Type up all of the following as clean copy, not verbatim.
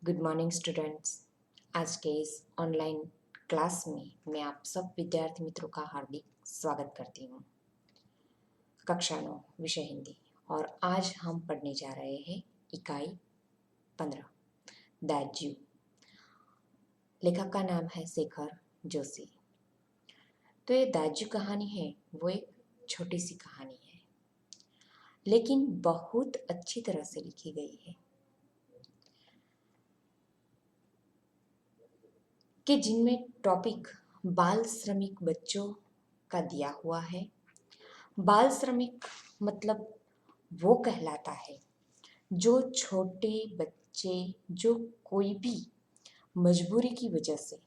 Good morning students. आज के इस ऑनलाइन क्लास में मैं आप सब विद्यार्थी मित्रों का हार्दिक स्वागत करती हूँ। कक्षा 9 विषय हिंदी और आज हम पढ़ने जा रहे हैं इकाई 15 दाज्यू। लेखक का नाम है शेखर जोशी। तो ये दाज्यू कहानी है वो एक छोटी सी कहानी है, लेकिन बहुत अच्छी तरह से लिखी गई है कि जिनमें टॉपिक बाल श्रमिक बच्चों का दिया हुआ है। बाल श्रमिक मतलब वो कहलाता है जो छोटे बच्चे जो कोई भी मजबूरी की वजह से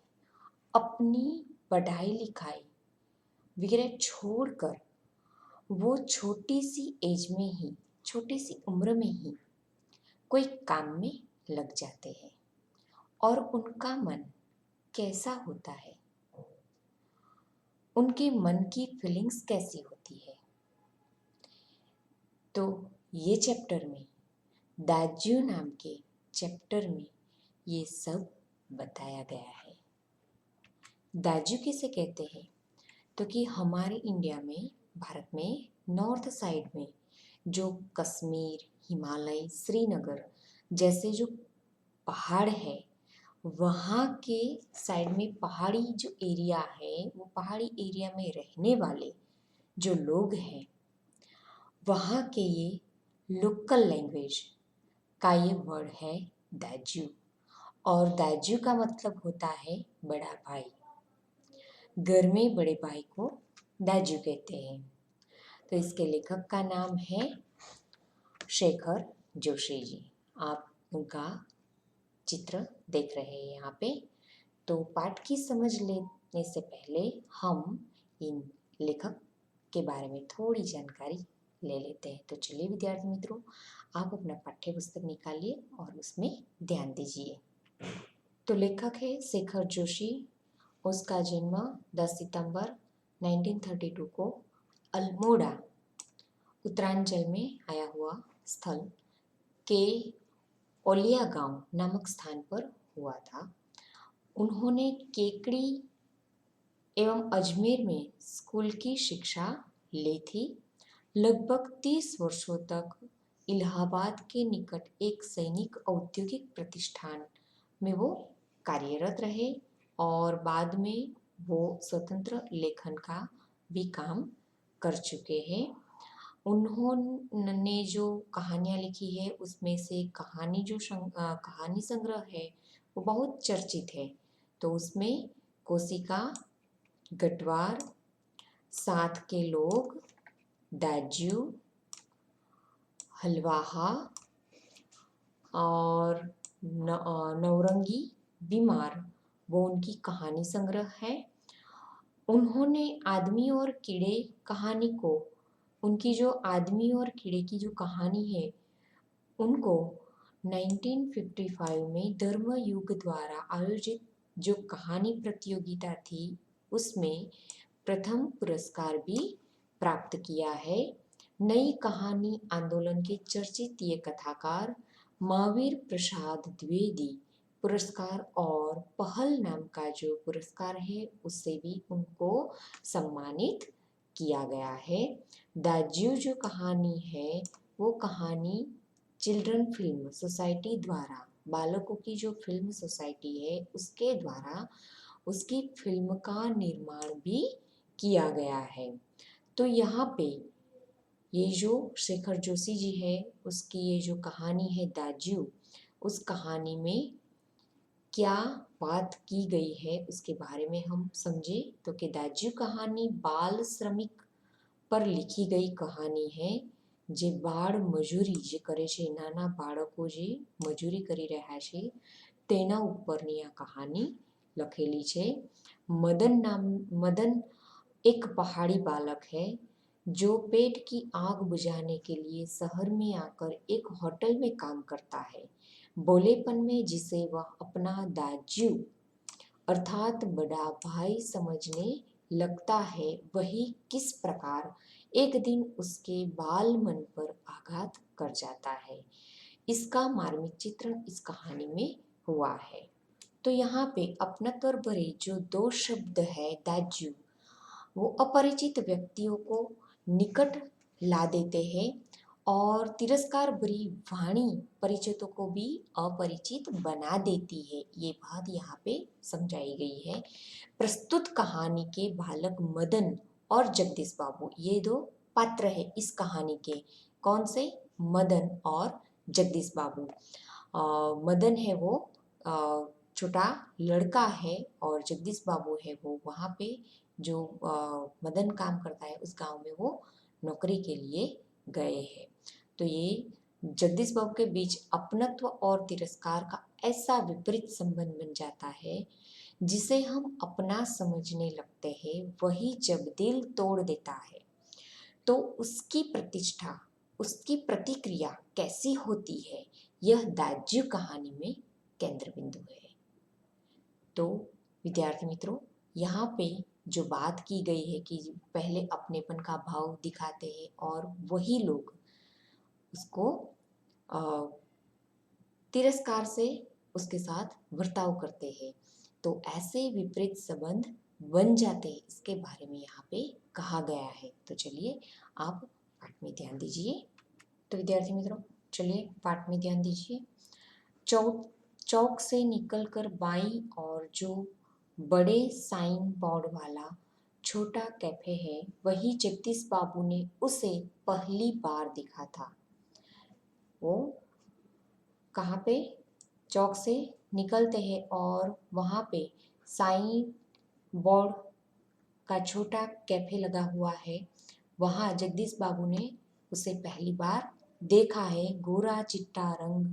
अपनी पढ़ाई लिखाई वगैरह छोड़कर वो छोटी सी एज में ही, छोटी सी उम्र में ही कोई काम में लग जाते हैं और उनका मन कैसा होता है, उनके मन की फीलिंग्स कैसी होती है। तो ये चैप्टर में दाज्यू नाम के चैप्टर में ये सब बताया गया है। दाज्यू किसे कहते हैं? तो कि हमारे इंडिया में, भारत में नॉर्थ साइड में जो कश्मीर, हिमालय, श्रीनगर जैसे जो पहाड़ है, वहाँ के साइड में पहाड़ी जो एरिया है, वो पहाड़ी एरिया में रहने वाले जो लोग हैं, वहाँ के ये लोकल लैंग्वेज का ये वर्ड है दाज्यू। और दाज्यू का मतलब होता है बड़ा भाई। घर में बड़े भाई को दाज्यू कहते हैं। तो इसके लेखक का नाम है शेखर जोशी जी। आप उनका चित्र देख रहे हैं यहाँ पे। तो पाठ की समझ लेने से पहले हम इन लेखक के बारे में थोड़ी जानकारी ले लेते हैं। तो चलिए विद्यार्थी मित्रों, आप अपना पाठ्य पुस्तक निकालिए और उसमें ध्यान दीजिए। तो लेखक है शेखर जोशी। उसका जन्म 10 सितंबर 1932 को अल्मोड़ा, उत्तरांचल में आया हुआ स्थल के ओलिया गांव नामक स्थान पर हुआ था। उन्होंने केकड़ी एवं अजमेर में स्कूल की शिक्षा ली थी। लगभग 30 वर्षों तक इलाहाबाद के निकट एक सैनिक औद्योगिक प्रतिष्ठान में वो कार्यरत रहे और बाद में वो स्वतंत्र लेखन का भी काम कर चुके हैं। उन्होंने जो कहानियाँ लिखी है उसमें से कहानी संग्रह है वो बहुत चर्चित है। तो उसमें कोशिका, गटवार, साथ के लोग, दाज्यू, हलवाहा और नौरंगी बीमार, वो उनकी कहानी संग्रह है। उन्होंने आदमी और कीड़े कहानी को, उनकी जो आदमी और कीड़े की जो कहानी है उनको 1955 में धर्मयुग द्वारा आयोजित जो कहानी प्रतियोगिता थी उसमें प्रथम पुरस्कार भी प्राप्त किया है। नई कहानी आंदोलन के चर्चित ये कथाकार महावीर प्रसाद द्विवेदी पुरस्कार और पहल नाम का जो पुरस्कार है उससे भी उनको सम्मानित किया गया है। दाज्यू जो कहानी है वो कहानी चिल्ड्रन फिल्म सोसाइटी द्वारा, बालकों की जो फिल्म सोसाइटी है उसके द्वारा उसकी फिल्म का निर्माण भी किया गया है। तो यहाँ पे ये जो शेखर जोशी जी है उसकी ये जो कहानी है दाज्यू, उस कहानी में क्या बात की गई है उसके बारे में हम समझे। तो कि दाज्यू कहानी बाल श्रमिक पर लिखी गई कहानी है જે બાળ મજૂરી જે કરે છે, નાના બાળકો જે મજૂરી કરી રહ્યા છે તેના ઉપરની આ કહાની લખેલી છે। મદન एक पहाड़ी बालक है जो पेट की आग बुझाने के लिए शहर में आकर एक होटल में काम करता है। भोलेपन में जिसे वह अपना दाज्यू अर्थात बड़ा भाई समझने लगता है, वही किस प्रकार एक दिन उसके बाल मन पर आघात कर जाता है, इसका मार्मिक चित्रण इस कहानी में हुआ है। तो यहाँ पे अपनत्व भरे जो दो शब्द है दाज्यू, वो अपरिचित व्यक्तियों को निकट ला देते हैं और तिरस्कार भरी वाणी परिचितों को भी अपरिचित बना देती है। ये बात यहाँ पे समझाई गई है। प्रस्तुत कहानी के बालक मदन और जगदीश बाबू, ये दो पात्र है इस कहानी के। कौन से? मदन और जगदीश बाबू। मदन है वो छोटा लड़का है और जगदीश बाबू है वो वहाँ पे जो मदन काम करता है उस गांव में वो नौकरी के लिए गए हैं। तो ये जगदीश बाबू के बीच अपनत्व और तिरस्कार का ऐसा विपरीत संबंध बन जाता है, जिसे हम अपना समझने लगते हैं वही जब दिल तोड़ देता है तो उसकी प्रतिष्ठा, उसकी प्रतिक्रिया कैसी होती है, यह दाज्यू कहानी में केंद्र बिंदु है। तो विद्यार्थी मित्रों, यहाँ पे जो बात की गई है कि पहले अपनेपन का भाव दिखाते हैं और वही लोग उसको तिरस्कार से उसके साथ बर्ताव करते हैं, तो ऐसे विपरीत संबंध बन जाते हैं, इसके बारे में यहाँ पे कहा गया है। तो चलिए आप पाठ में ध्यान दीजिए। तो विद्यार्थी मित्रों, चलिए पाठ में ध्यान दीजिए। चौक से निकलकर बाईं और जो बड़े साइन बोर्ड वाला छोटा कैफे है, वही जगदीश बाबू ने उसे पहली बार देखा था। वो कहाँ पे? चौक से निकलते हैं और वहाँ पे साइन बोर्ड का छोटा कैफे लगा हुआ है, वहाँ जगदीश बाबू ने उसे पहली बार देखा है। गोरा चिट्टा रंग,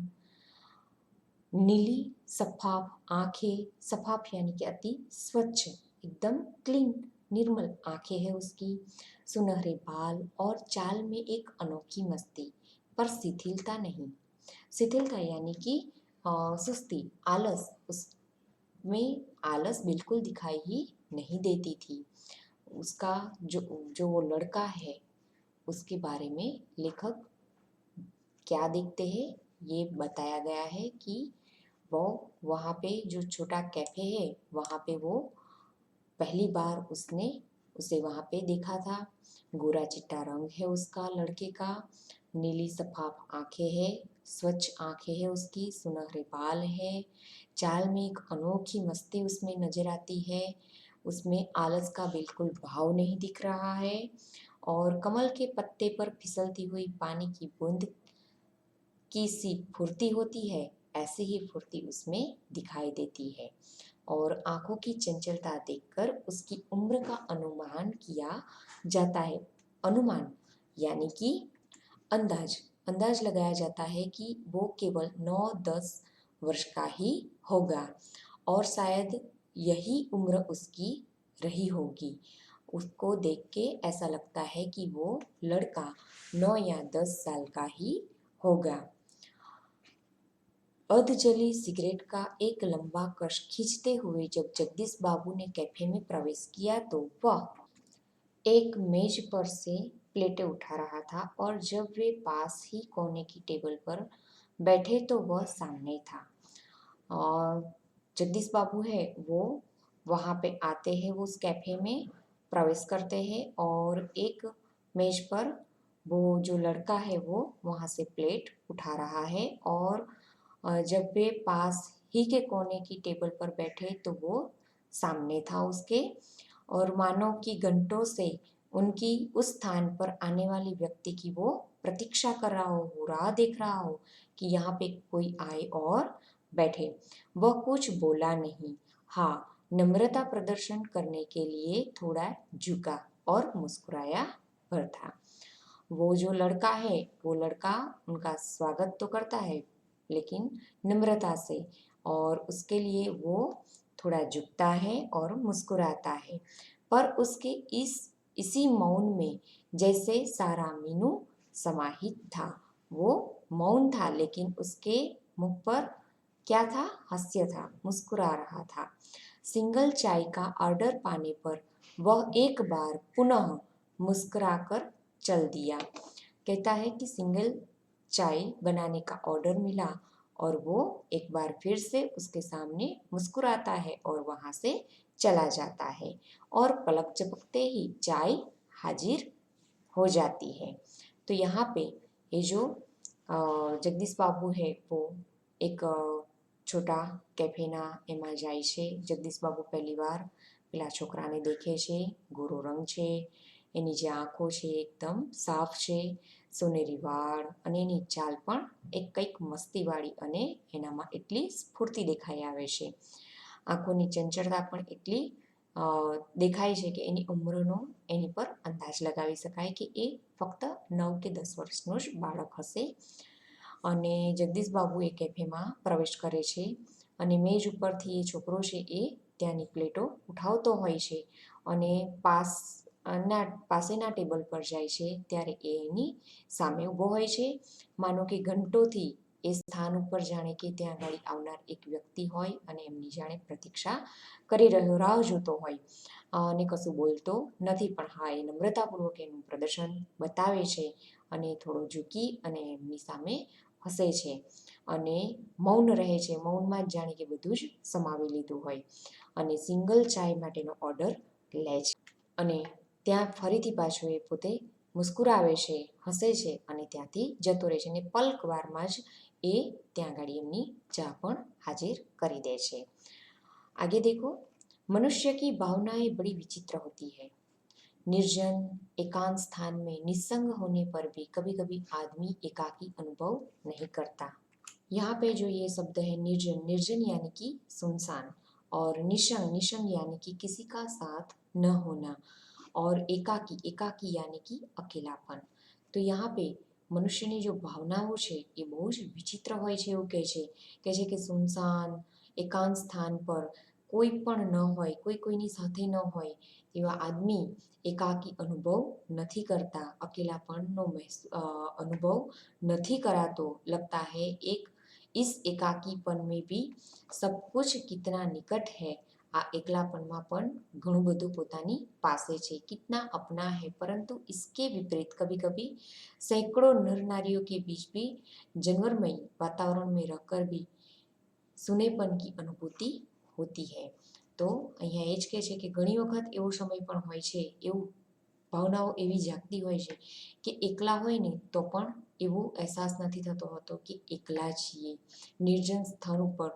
नीली सफाफ आंखें, सफाफ यानी कि अति स्वच्छ, एकदम क्लीन निर्मल आंखें है उसकी, सुनहरे बाल और चाल में एक अनोखी मस्ती, पर शिथिलता नहीं। शिथिलता यानी कि सुस्ती, आलस, उसमें आलस बिल्कुल दिखाई ही नहीं देती थी। उसका जो वो लड़का है उसके बारे में लेखक क्या देखते हैं, ये बताया गया है कि वो वहाँ पे जो छोटा कैफे है वहाँ पे वो पहली बार उसे वहाँ पे देखा था। गोरा चिट्टा रंग है उसका लड़के का, नीली सफाफ आंखें है, स्वच्छ आंखें है उसकी, सुनहरे बाल है, चाल में एक अनोखी मस्ती उसमें नजर आती है, उसमें आलस का बिल्कुल भाव नहीं दिख रहा है और कमल के पत्ते पर फिसलती हुई पानी की बूंद की सी फुर्ती होती है, ऐसी ही फुर्ती उसमें दिखाई देती है और आंखों की चंचलता देखकर उसकी उम्र का अनुमान किया जाता है। अनुमान यानी कि अंदाज लगाया जाता है कि वो केवल 9-10 वर्ष का ही होगा और शायद यही उम्र उसकी रही होगी। उसको देख के ऐसा लगता है कि वो लड़का 9 या 10 साल का ही होगा। अध जली सिगरेट का एक लंबा कश खींचते हुए जब जगदीश बाबू ने कैफे में प्रवेश किया तो वह एक मेज पर से प्लेटें उठा रहा था और जब वे पास ही कोने की टेबल पर बैठे तो वह सामने था। और जगदीश बाबू है वो वहाँ पे आते हैं, वो उस कैफे में प्रवेश करते हैं और एक मेज पर वो जो लड़का है वो वहाँ से प्लेट उठा रहा है और जब वे पास ही के कोने की टेबल पर बैठे तो वो सामने था उसके और मानो कि घंटों से उनकी उस स्थान पर आने वाली व्यक्ति की वो प्रतीक्षा कर रहा हो, राह देख रहा हो कि यहाँ पे कोई आए और बैठे। वह कुछ बोला नहीं, हाँ नम्रता प्रदर्शन करने के लिए थोड़ा झुका और मुस्कुराया भर था। वो जो लड़का है वो लड़का उनका स्वागत तो करता है लेकिन नम्रता से, और उसके लिए वो थोड़ा झुकता है और मुस्कुराता है, पर उसके इसी मौन में जैसे सारा मीनू समाहित था। वो मौन था लेकिन उसके मुख पर क्या था? हास्य था, मुस्कुरा रहा था। सिंगल चाय का ऑर्डर पाने पर वह एक बार पुनः मुस्कुराकर चल दिया। कहता है कि सिंगल चाय बनाने का ऑर्डर मिला और वो एक बार फिर से उसके सामने मुस्कुराता है और वहाँ से चला जाता है और पलक झपकते ही चाय हाजिर हो जाती है। तो यहाँ पे ये जो जगदीश बाबू है वो એક છોટા કેફેના એમાં જાય છે। જગદીશ બાબુ પહેલીવાર પેલા છોકરાને દેખે છે, ગોરો રંગ છે, એની જે આંખો છે એકદમ સાફ છે, સોનેરી વાળ અને એની ચાલ પણ એક કંઈક મસ્તીવાળી અને એનામાં એટલી સ્ફૂર્તિ દેખાઈ આવે છે। આંખોની ચંચળતા પણ એટલી દેખાય છે કે એની ઉંમરનો એની પર અંદાજ લગાવી શકાય કે એ ફક્ત 9 કે 10 વર્ષનું જ બાળક હશે। અને જગદીશ બાબુ એ કેફેમાં પ્રવેશ કરે છે અને મેજ ઉપરથી એ છોકરો છે એ ત્યાંની પ્લેટો ઉઠાવતો હોય છે અને પાસેના ટેબલ પર જાય છે ત્યારે એ એની સામે ઊભો હોય છે। માનો કે ઘંટોથી એ સ્થાન ઉપર જાણે કે ત્યાં આગળ આવનાર એક વ્યક્તિ હોય અને એમની જાણે પ્રતીક્ષા કરી રહ્યો, રાહ જોતો હોય અને કશું બોલતો નથી, પણ હા એ નમ્રતાપૂર્વક એનું પ્રદર્શન બતાવે છે અને થોડો ઝૂકી અને એમની સામે હસે છે અને મૌન રહે છે। મૌનમાં જ જાણે કે બધું જ સમાવી લીધું હોય અને સિંગલ ચાય માટેનો ઓર્ડર લે છે અને ત્યાં ફરીથી પાછો એ પોતે મુસ્કુરાવે છે, હસે છે અને ત્યાંથી જતો રહે છે અને પલકવારમાં જ એ ત્યાં આગળ એમની ચા પણ हाजिर કરી દે છે। आगे देखो, मनुष्य की भावनाएं बड़ी विचित्र होती है। निर्जन एकांत स्थान में निस्संग होने पर भी कभी कभी आदमी एकाकी अनुभव नहीं करता। यहाँ पे जो ये शब्द है निर्जन, निर्जन यानी कि सुनसान, और निशंग, निशंग यानी कि किसी का साथ न होना, और एकाकी, एकाकी यानी कि अकेलापन। तो यहाँ पे મનુષ્યની જો ભાવનાઓ છે એ બહુ જ વિચિત્ર હોય છે એવું કહે છે કે સુનસાન એકાંત સ્થાન પર કોઈ પણ ન હોય, કોઈ કોઈની સાથે ન હોય એવા આદમી એકાકી અનુભવ નથી કરતા, अकेलापनનો अनुभव नहीं करातो। लगता है एक इस एकाकीपन में भी सब कुछ कितना निकट है। આ એકલાપનમાં પણ ઘણું બધું પોતાની પાસે છે, कितना अपना है, परंतु इसके विपरीत कभी कभी सैकड़ों नर नारियों के बीच भी जानवरमय वातावरण में रहकर भी सुनेपन की अनुभूति होती है। તો અહીંયા એ જ કહે છે કે ઘણી વખત એવો સમય પણ હોય છે, એવું ભાવનાઓ એવી જાગતી હોય છે કે એકલા હોય ને તો પણ એવો અહેસાસ નથી થતો હોતો કે એકલા છીએ। નિર્જન સ્થાન ઉપર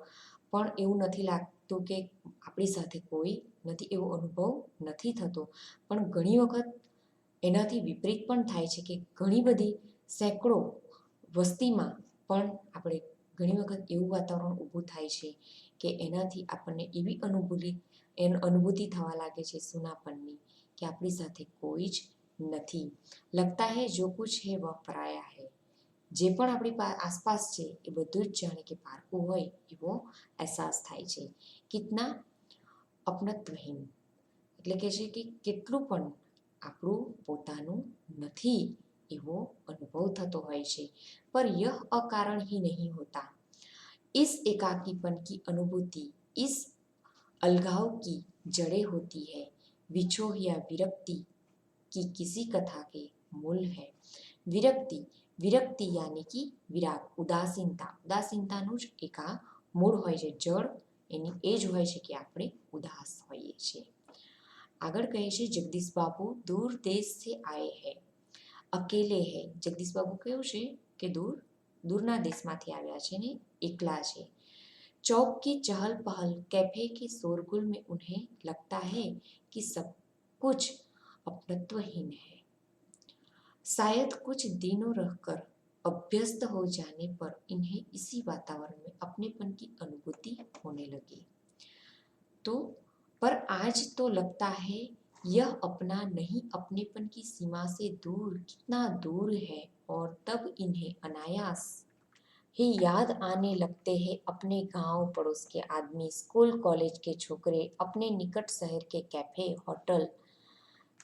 પણ એવું નથી લાગતું કે આપણી સાથે કોઈ નથી, એવો અનુભવ નથી થતો। પણ ઘણી વખત એનાથી વિપરીત પણ થાય છે કે ઘણી બધી સેંકડો વસ્તીમાં પણ આપણે ઘણી વખત એવું વાતાવરણ ઊભું થાય છે કે એનાથી આપણને એવી અનુભૂતિ થવા લાગે છે સુનાપનની કે આપણી સાથે કોઈ જ નથી। લગતા હે જો કુછ હે વહ પરાયા હે, જે પણ આપણી આસપાસ છે એ બધું જ જાણે કે પારકું હોય એવો અહેસાસ થાય છે। કિતના અપનત્વહીન એટલે કે છે કે કેટલું પણ આપણું પોતાનું નથી એવો અનુભવ થતો હોય છે। पर यह अकारण ही नहीं होता। इस एकाकीपन की अनुभूति, इस अलगाव की जड़ें होती है विछोह या विरक्ति की किसी कथा के मूल है। विरक्ति, विरक्ति यानी कि विराग, उदासीनता, उदासीनताનું જ એક આ મૂળ હોય છે, જળ એની એ જ હોય છે કે આપણે ઉદાસ હોઈએ છીએ। આગળ કહે છે જગદીશ બાબુ दूर देश से आए हैं, अकेले है। जगदीश बाबू કેવું છે કે दूરના દેશમાંથી આવ્યા છે ને એકલા છે। चौक की चहल पहल, कैफे के शोरगुल में उन्हें लगता है कि सब कुछ अपनत्वहीन है। शायद कुछ दिनों रहकर अभ्यस्त हो जाने पर इन्हें इसी वातावरण में अपनेपन की अनुभूति होने लगी। तो पर आज तो लगता है यह अपना नहीं अपनेपन की सीमा से दूर, कितना दूर है, और तब इन्हें अनायास ही याद आने लगते हैं अपने गांव पड़ोस के आदमी, स्कूल कॉलेज के छोकरे, अपने निकट शहर के कैफे होटल।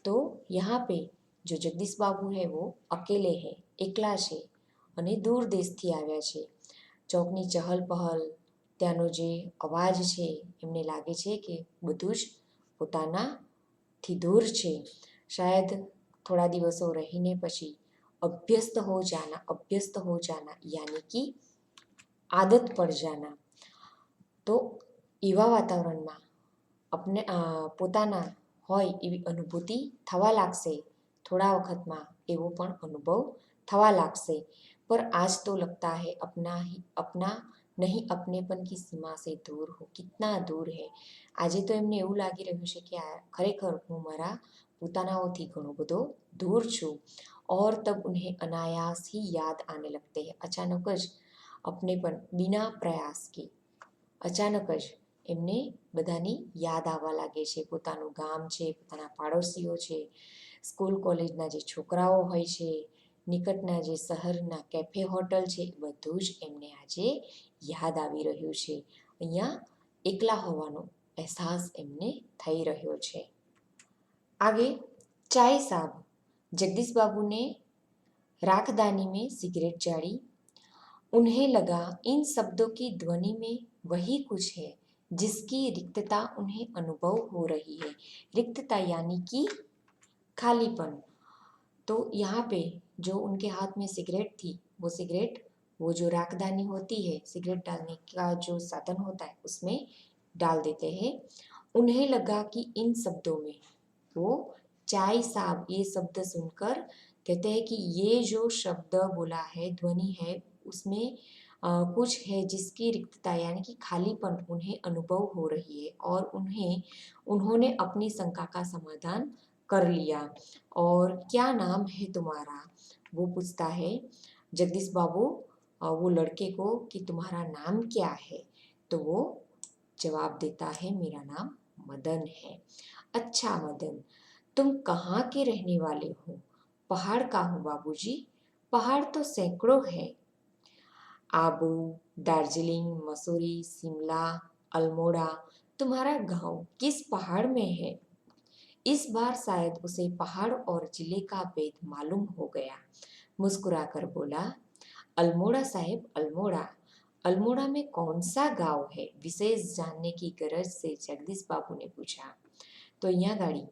तो यहाँ पे जो जगदीश बाबू है वो अकेले है, એકલા છે અને દૂર દેશથી આવ્યા છે। ચોકની ચહલ પહલ, ત્યાંનો જે અવાજ છે એમને લાગે છે કે બધું જ પોતાનાથી દૂર છે। શાયદ થોડા દિવસો રહીને પછી अभ्यस्त हो जाना यानी कि આદત પડ જાના, તો એવા વાતાવરણમાં પોતાના હોય એવી અનુભૂતિ થવા લાગશે, થોડા વખતમાં એવો પણ અનુભવ થવા લાગશે। પર આજ તો લગતા है अपना નહીં अपनेपन की सीमा से दूर हो, कितना दूर है। આજે તો એમને એવું લાગી રહ્યું છે કે ખરેખર હું મારા પોતાનાઓથી ઘણો બધો दूर છું। और तब उन्हें अनायास ही याद आने लगते हैं, अचानक જ अपनेपन बिना प्रयास के, અચાનક જ એમને બધાની યાદ આવવા લાગે છે। પોતાનું ગામ છે, પોતાના પાડોશીઓ છે, સ્કૂલ કોલેજના જે છોકરાઓ હોય છે, નિકટના જે શહેરના કેફે હોટલ છે, બધું જ એમને આજે યાદ આવી રહ્યું છે। અહીંયા એકલા હોવાનો અહેસાસ એમને થઈ રહ્યો છે। आगे चाय साहब, जगदीश बाबू ने राखदानी में सिगरेट जाड़ी। उन्हें लगा इन शब्दों की ध्वनि में वही कुछ है जिसकी रिक्तता उन्हें अनुभव हो रही है। रिक्तता यानी कि खालीपन। तो यहाँ पे जो उनके हाथ में सिगरेट थी, वो सिगरेट, वो जो राखदानी होती है, सिगरेट डालने का जो साधन होता है, उसमें डाल देते हैं। उन्हें लगा कि इन शब्दों में, वो चाय साहब ये शब्द सुनकर कहते हैं कि ये जो शब्द बोला है, ध्वनि है, उसमें कुछ है जिसकी रिक्तता यानी कि खालीपन उन्हें अनुभव हो रही है। और उन्होंने अपनी शंका का समाधान कर लिया। और क्या नाम है तुम्हारा, वो पूछता है जगदीश बाबू वो लड़के को कि तुम्हारा नाम क्या है। तो वो जवाब देता है मेरा नाम मदन है। अच्छा मदन, तुम कहाँ के रहने वाले हो। पहाड़ का हूँ बाबूजी। पहाड़ तो सैकड़ों है, आबू, दार्जिलिंग, मसूरी, शिमला, अल्मोड़ा। तुम्हारा गांव किस पहाड़ में है। इस बार शायद उसे पहाड़ और जिले का भेद मालूम हो गया। मुस्कुराकर बोला, अल्मोड़ा साहेब, अल्मोड़ा। अल्मोड़ा में कौन सा गांव है, विशेष जानने की गरज से जगदीश बाबू ने पूछा। तो અહીંયા ગાડી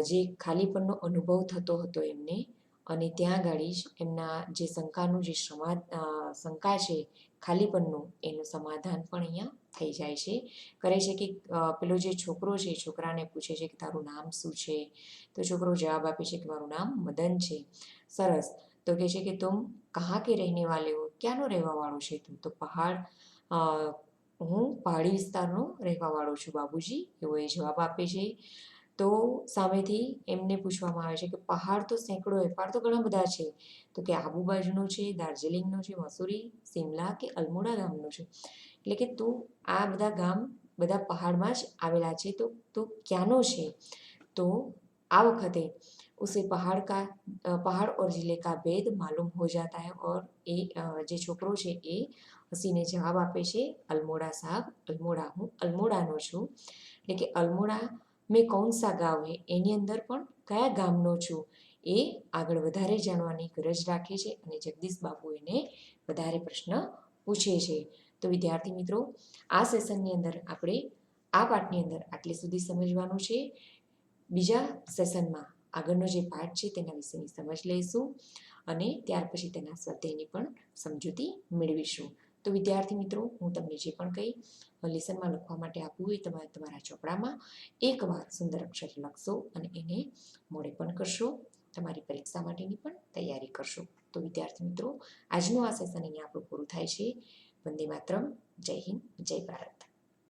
જે ખાલીપણનો અનુભવ થતો હતો એમને, અને ત્યાં ગાડી જ એમના જે શંકાનું જે શંકા છે ખાલીપણનું, એનું સમાધાન પણ અહીંયા થઈ જાય છે। કરે છે કે પેલો જે છોકરો છે છોકરાને પૂછે છે કે તારું નામ શું છે। તો છોકરો જવાબ આપે છે કે મારું નામ મદન છે। સરસ। તો કહે છે કે तुम कहाँ के रहने वाले हो, ક્યાંનો રહેવાવાળો છે તું। તો પહાડ, હું પહાડી વિસ્તારનો રહેવાવાળો છું બાબુજી, એવો એ જવાબ આપે છે। તો સામેથી એમને પૂછવામાં આવે છે કે પહાડ તો સેંકડો હોય, પહાડ તો ઘણા બધા છે। તો કે આબુ બાજુનો છે, દાર્જિલિંગનો છે, મસૂરી, શિમલા કે અલ્મોડા ગામનો છે। એટલે કે તું આ બધા ગામ બધા પહાડમાં જ આવેલા છે, તો તું ક્યાંનો છે। તો આ વખતે उसे पहाड़ और जिले का भेद मालूम हो जाता है। और એ જે છોકરો છે એ હસીને જવાબ આપે છે, અલ્મોડા સાહેબ, અલ્મોડા, હું અલ્મોડાનો છું। એટલે કે અલ્મોડા મેં कौन सा गांव है, એની અંદર પણ કયા ગામનો છું, એ આગળ વધારે જાણવાની ગરજ રાખે છે। અને જગદીશ બાબુ એને વધારે પ્રશ્ન પૂછે છે। તો વિદ્યાર્થી મિત્રો, આ સેશનની અંદર આપણે આ પાઠની અંદર આટલી સુધી સમજવાનું છે। બીજા સેશનમાં આગળનો જે પાઠ છે તેના વિશેની સમજ લઈશું અને ત્યાર પછી તેના સ્વાધ્યાયની પણ સમજૂતી મેળવીશું। તો વિદ્યાર્થી મિત્રો, હું તમને જે પણ કંઈ લેસનમાં લખવા માટે આપ્યું હોય તમારા ચોપડામાં એકવાર સુંદર અક્ષર લખશો અને એને મોડે પણ કરશો, તમારી પરીક્ષા માટેની પણ તૈયારી કરશો। તો વિદ્યાર્થી મિત્રો, આજનું આ સેશન અહીંયા આપણું પૂરું થાય છે। વંદે માતરમ, જય હિન્દ, જય ભારત।